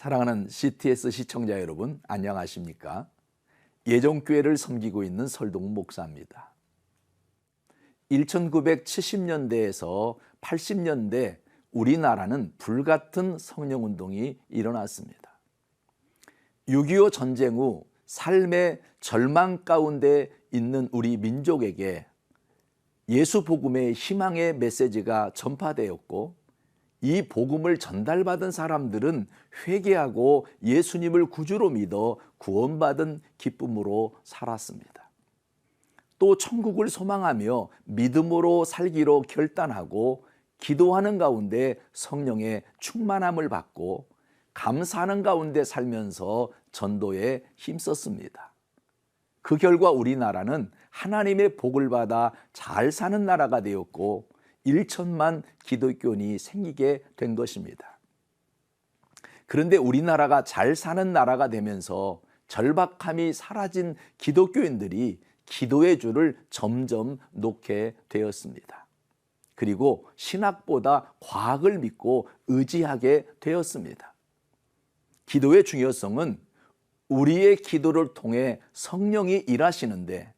사랑하는 CTS 시청자 여러분, 안녕하십니까? 예정교회를 섬기고 있는 설동훈 목사입니다. 1970년대에서 80년대 우리나라는 불같은 성령운동이 일어났습니다. 6.25 전쟁 후 삶의 절망 가운데 있는 우리 민족에게 예수 복음의 희망의 메시지가 전파되었고, 이 복음을 전달받은 사람들은 회개하고 예수님을 구주로 믿어 구원받은 기쁨으로 살았습니다. 또 천국을 소망하며 믿음으로 살기로 결단하고 기도하는 가운데 성령의 충만함을 받고 감사하는 가운데 살면서 전도에 힘썼습니다. 그 결과 우리나라는 하나님의 복을 받아 잘 사는 나라가 되었고 1천만 기독교인이 생기게 된 것입니다. 그런데 우리나라가 잘 사는 나라가 되면서 절박함이 사라진 기독교인들이 기도의 줄을 점점 놓게 되었습니다. 그리고 신학보다 과학을 믿고 의지하게 되었습니다. 기도의 중요성은 우리의 기도를 통해 성령이 일하시는데,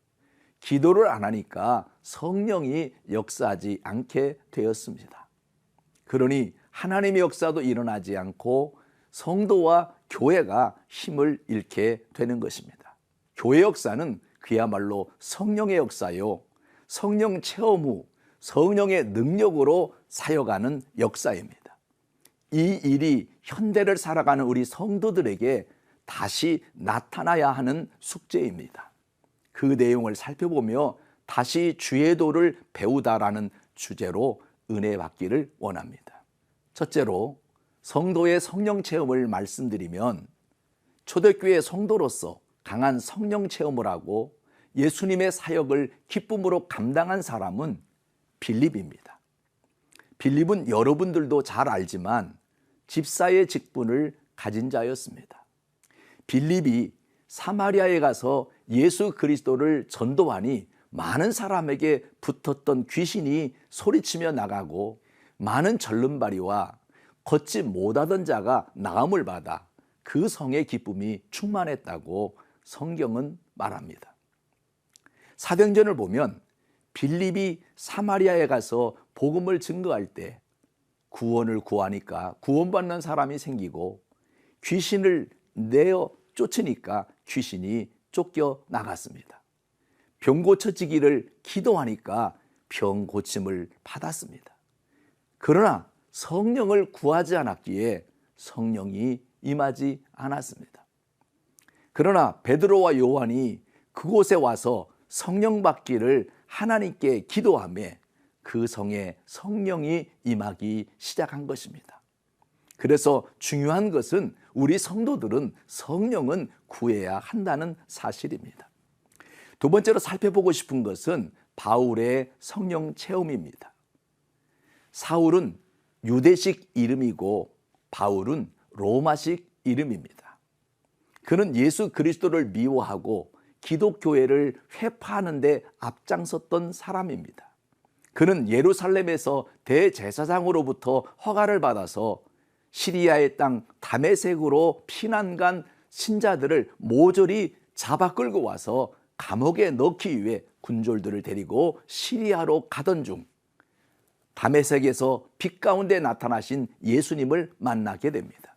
기도를 안 하니까 성령이 역사하지 않게 되었습니다. 그러니 하나님의 역사도 일어나지 않고 성도와 교회가 힘을 잃게 되는 것입니다. 교회 역사는 그야말로 성령의 역사요, 성령 체험 후 성령의 능력으로 사역하는 역사입니다. 이 일이 현대를 살아가는 우리 성도들에게 다시 나타나야 하는 숙제입니다. 그 내용을 살펴보며 다시 주의 도를 배우다라는 주제로 은혜 받기를 원합니다. 첫째로 성도의 성령 체험을 말씀드리면, 초대교회 성도로서 강한 성령 체험을 하고 예수님의 사역을 기쁨으로 감당한 사람은 빌립입니다. 빌립은 여러분들도 잘 알지만 집사의 직분을 가진 자였습니다. 빌립이 사마리아에 가서 예수 그리스도를 전도하니 많은 사람에게 붙었던 귀신이 소리치며 나가고, 많은 절름발이와 걷지 못하던 자가 나음을 받아 그 성의 기쁨이 충만했다고 성경은 말합니다. 사도행전을 보면 빌립이 사마리아에 가서 복음을 증거할 때 구원을 구하니까 구원받는 사람이 생기고, 귀신을 내어 쫓으니까 귀신이 쫓겨 나갔습니다. 병 고쳐지기를 기도하니까 병 고침을 받았습니다. 그러나 성령을 구하지 않았기에 성령이 임하지 않았습니다. 그러나 베드로와 요한이 그곳에 와서 성령 받기를 하나님께 기도하며 그 성에 성령이 임하기 시작한 것입니다. 그래서 중요한 것은 우리 성도들은 성령은 구해야 한다는 사실입니다. 두 번째로 살펴보고 싶은 것은 바울의 성령 체험입니다. 사울은 유대식 이름이고 바울은 로마식 이름입니다. 그는 예수 그리스도를 미워하고 기독교회를 회파하는 데 앞장섰던 사람입니다. 그는 예루살렘에서 대제사장으로부터 허가를 받아서 시리아의 땅 다메섹으로 피난 간 신자들을 모조리 잡아 끌고 와서 감옥에 넣기 위해 군졸들을 데리고 시리아로 가던 중 다메섹에서 빛 가운데 나타나신 예수님을 만나게 됩니다.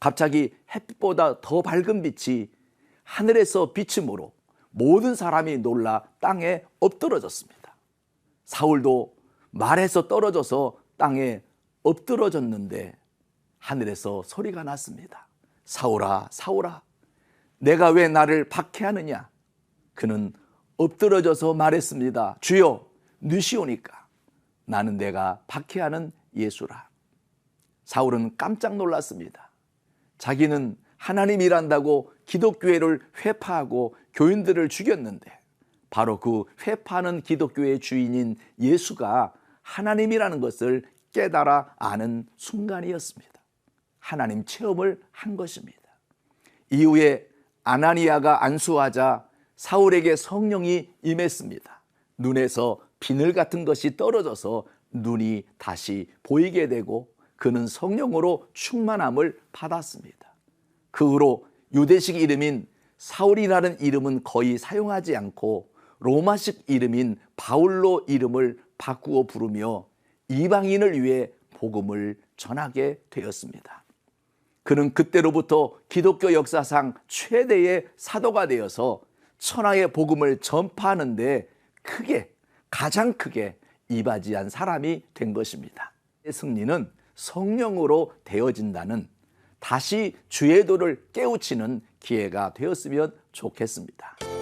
갑자기 햇빛보다 더 밝은 빛이 하늘에서 비침으로 모든 사람이 놀라 땅에 엎드러졌습니다. 사울도 말에서 떨어져서 땅에 엎드러졌는데 하늘에서 소리가 났습니다. 사울아, 사울아, 내가 왜 나를 박해하느냐? 그는 엎드러져서 말했습니다. 주여, 누시오니까 나는 내가 박해하는 예수라. 사울은 깜짝 놀랐습니다. 자기는 하나님 일한다고 기독교회를 회파하고 교인들을 죽였는데, 바로 그 회파하는 기독교의 주인인 예수가 하나님이라는 것을 깨달아 아는 순간이었습니다. 하나님 체험을 한 것입니다. 이후에 아나니아가 안수하자 사울에게 성령이 임했습니다. 눈에서 비늘 같은 것이 떨어져서 눈이 다시 보이게 되고 그는 성령으로 충만함을 받았습니다. 그 후로 유대식 이름인 사울이라는 이름은 거의 사용하지 않고 로마식 이름인 바울로 이름을 바꾸어 부르며 이방인을 위해 복음을 전하게 되었습니다. 그는 그때로부터 기독교 역사상 최대의 사도가 되어서 천하의 복음을 전파하는 데 가장 크게 이바지한 사람이 된 것입니다. 승리는 성령으로 되어진다는 다시 주의 도를 깨우치는 기회가 되었으면 좋겠습니다.